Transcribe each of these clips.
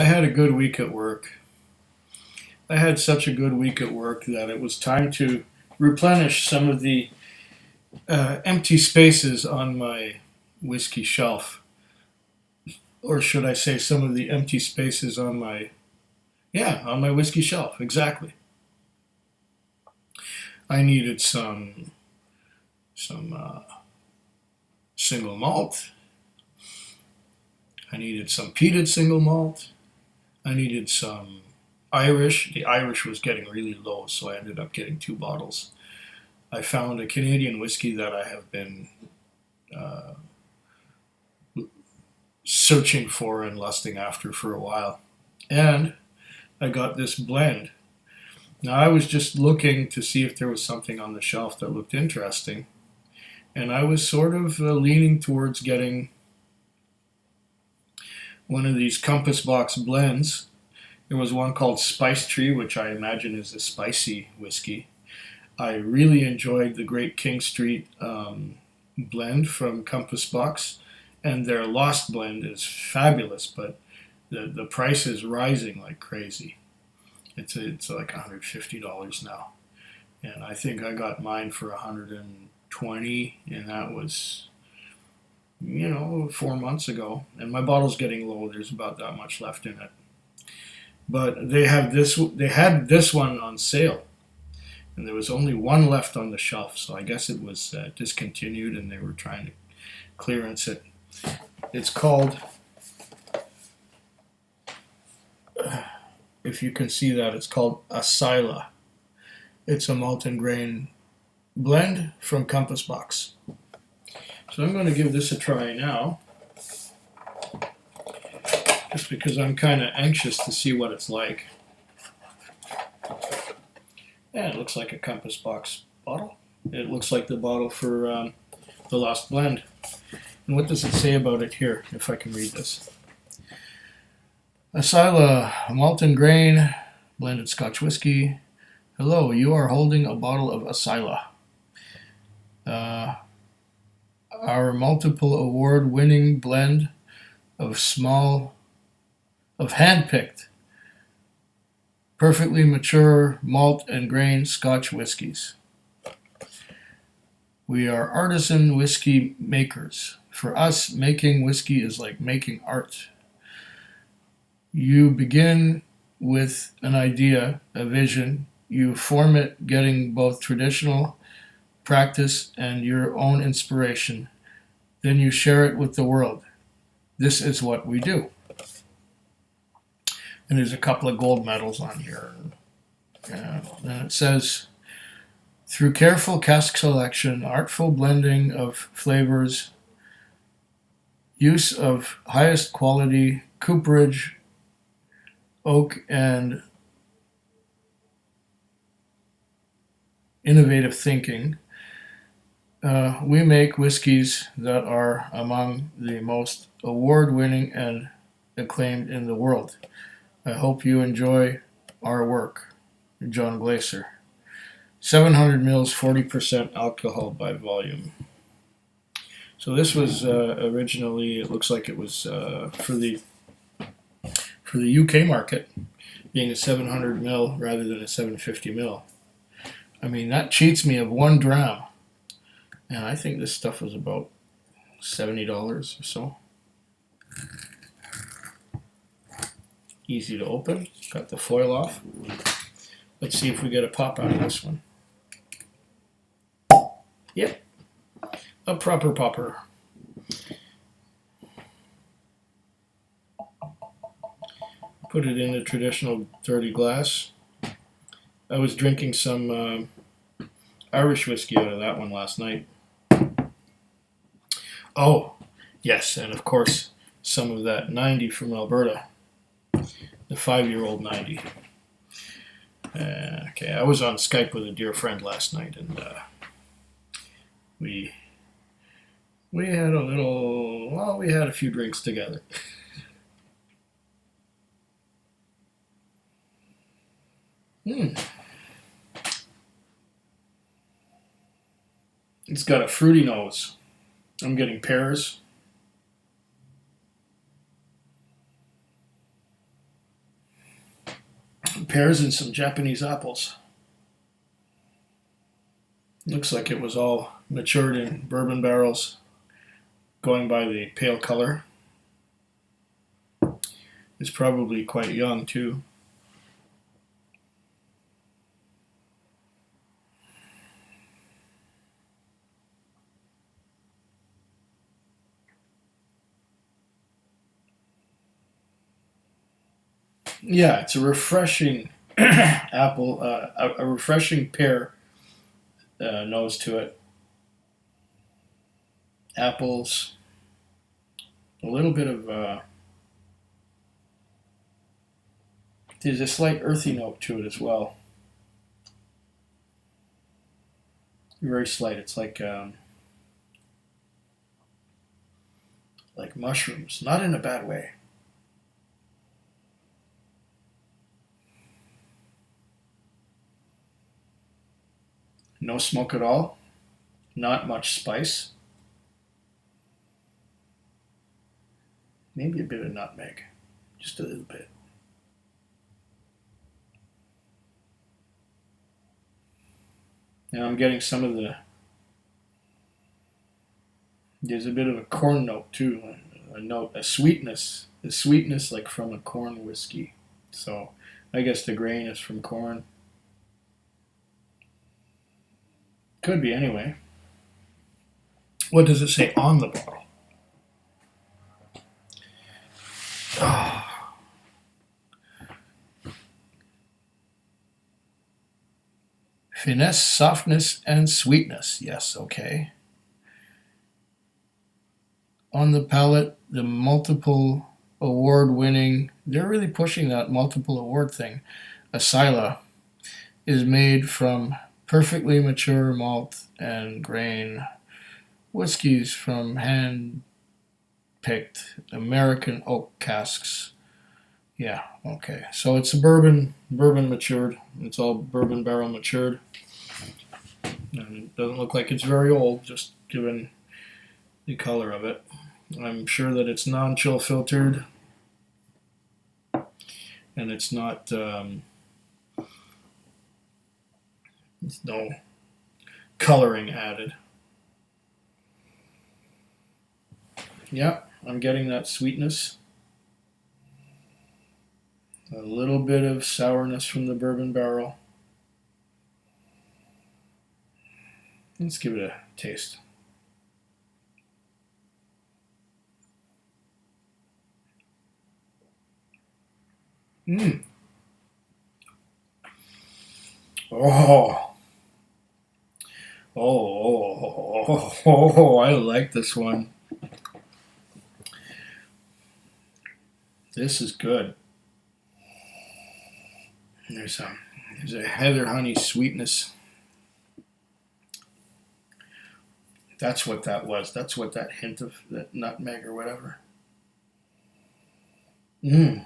I had a good week at work. I had such a good week at work that it was time to replenish some of the empty spaces on my whiskey shelf. Or should I say, some of the empty spaces on my whiskey shelf. Exactly. I needed some single malt. I needed some peated single malt. I needed some Irish. The Irish was getting really low, so I ended up getting 2 bottles. I found a Canadian whiskey that I have been uh, searching for and lusting after for a while. And I got this blend. Now, I was just looking to see if there was something on the shelf that looked interesting, and I was sort of leaning towards getting one of these Compass Box blends. There was one called Spice Tree, which I imagine is a spicy whiskey. I really enjoyed the Great King Street blend from Compass Box, and their Lost blend is fabulous, but the price is rising like crazy. It's like $150 now, and I think I got mine for 120, and that was 4 months ago. And my bottle's getting low. There's about that much left in it, but they have this. They had this one on sale, and there was only one left on the shelf. So I guess it was discontinued, and they were trying to clearance it. It's called, if you can see that, it's called Asyla. It's a malt and grain blend from Compass Box. So I'm going to give this a try now, just because I'm kind of anxious to see what it's like. Yeah, it looks like a Compass Box bottle. It looks like the bottle for the Lost Blend. And what does it say about it here, if I can read this? Asyla, malt and grain, blended Scotch whiskey. Hello, you are holding a bottle of Asyla. Our multiple award-winning blend of hand-picked, perfectly mature malt and grain Scotch whiskies. We are artisan whiskey makers. For us, making whiskey is like making art. You begin with an idea, a vision. You form it, getting both traditional practice and your own inspiration. Then you share it with the world. This is what we do. And there's a couple of gold medals on here. And it says, through careful cask selection, artful blending of flavors, use of highest quality cooperage, oak, and innovative thinking, we make whiskeys that are among the most award-winning and acclaimed in the world. I hope you enjoy our work. John Glaser. 700 mils, 40% alcohol by volume. So this was originally, it looks like it was for the UK market, being a 700 mil rather than a 750 mil. I mean, that cheats me of 1 dram. And I think this stuff was about $70 or so. Easy to open. Got the foil off. Let's see if we get a pop out of this one. Yep. A proper popper. Put it in a traditional dirty glass. I was drinking some Irish whiskey out of that one last night. Oh, yes, and of course, some of that 90 from Alberta, the 5-year-old 90. Okay, I was on Skype with a dear friend last night, and we had we had a few drinks together. It's got a fruity nose. I'm getting pears. pears and some Japanese apples. Looks like it was all matured in bourbon barrels, going by the pale color. It's probably quite young too. Yeah, it's a refreshing apple, a refreshing pear nose to it. Apples, a little bit of, there's a slight earthy note to it as well. Very slight. It's like mushrooms, not in a bad way. No smoke at all. Not much spice. Maybe a bit of nutmeg, just a little bit. Now I'm getting some of the. There's a bit of a corn note too, a sweetness like from a corn whiskey. So I guess the grain is from corn. Could be anyway. What does it say on the bottle? Oh. Finesse, softness, and sweetness. Yes, okay. On the palate, the multiple award winning, they're really pushing that multiple award thing. Asyla is made from perfectly mature malt and grain whiskies from hand picked American oak casks. Yeah, okay. So it's a bourbon matured. It's all bourbon barrel matured. And it doesn't look like it's very old, just given the color of it. I'm sure that it's non-chill filtered, and it's not. There's no coloring added. Yeah, I'm getting that sweetness. A little bit of sourness from the bourbon barrel. Let's give it a taste. Mmm. Oh. Oh, I like this one. This is good. There's a heather honey sweetness. That's what that was. That's what that hint of that nutmeg or whatever. Mmm.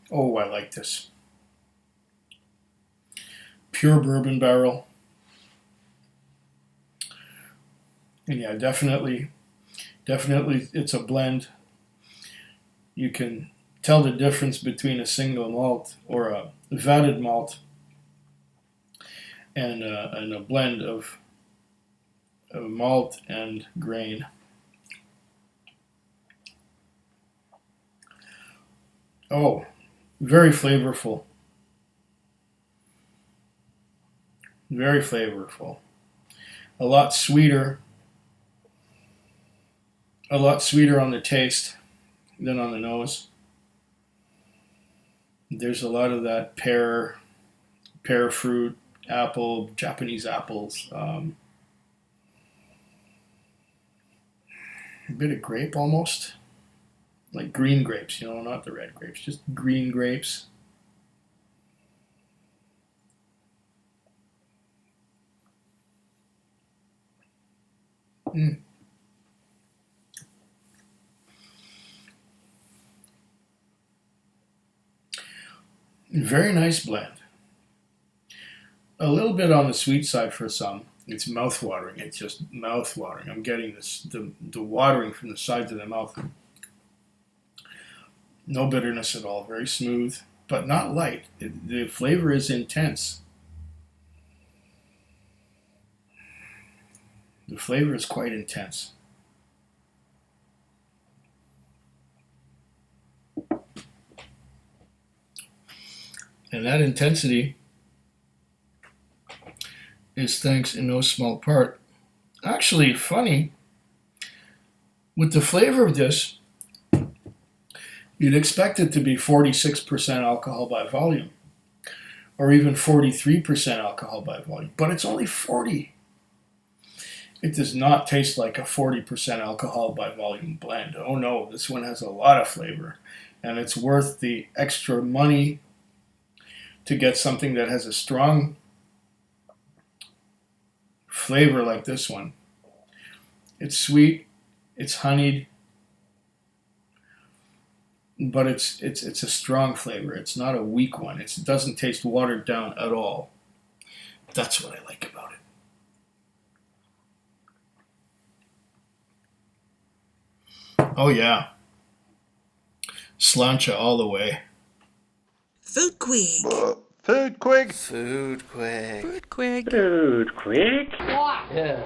Oh, I like this. Pure bourbon barrel. And yeah, definitely it's a blend. You can tell the difference between a single malt or a vatted malt and a blend of malt and grain. Oh, very flavorful. Very flavorful. A lot sweeter. A lot sweeter on the taste than on the nose. There's a lot of that pear fruit, apple, Japanese apples. A bit of grape almost. Like green grapes, not the red grapes, just green grapes. Mm. Very nice blend. A little bit on the sweet side for some. It's mouth-watering. It's just mouth-watering. I'm getting the watering from the sides of the mouth. No bitterness at all. Very smooth, but not light. The flavor is intense. The flavor is quite intense. And that intensity is thanks in no small part. Actually, funny, with the flavor of this, you'd expect it to be 46% alcohol by volume, or even 43% alcohol by volume, but it's only 40. It does not taste like a 40% alcohol by volume blend. Oh no, this one has a lot of flavor, and it's worth the extra money to get something that has a strong flavor like this one. It's sweet, it's honeyed, but it's a strong flavor. It's not a weak one. It doesn't taste watered down at all. That's what I like about it. Oh yeah, slancha all the way. Food Quig. Food Quig. Food Quig. Food Quig. Food Quig. Yeah.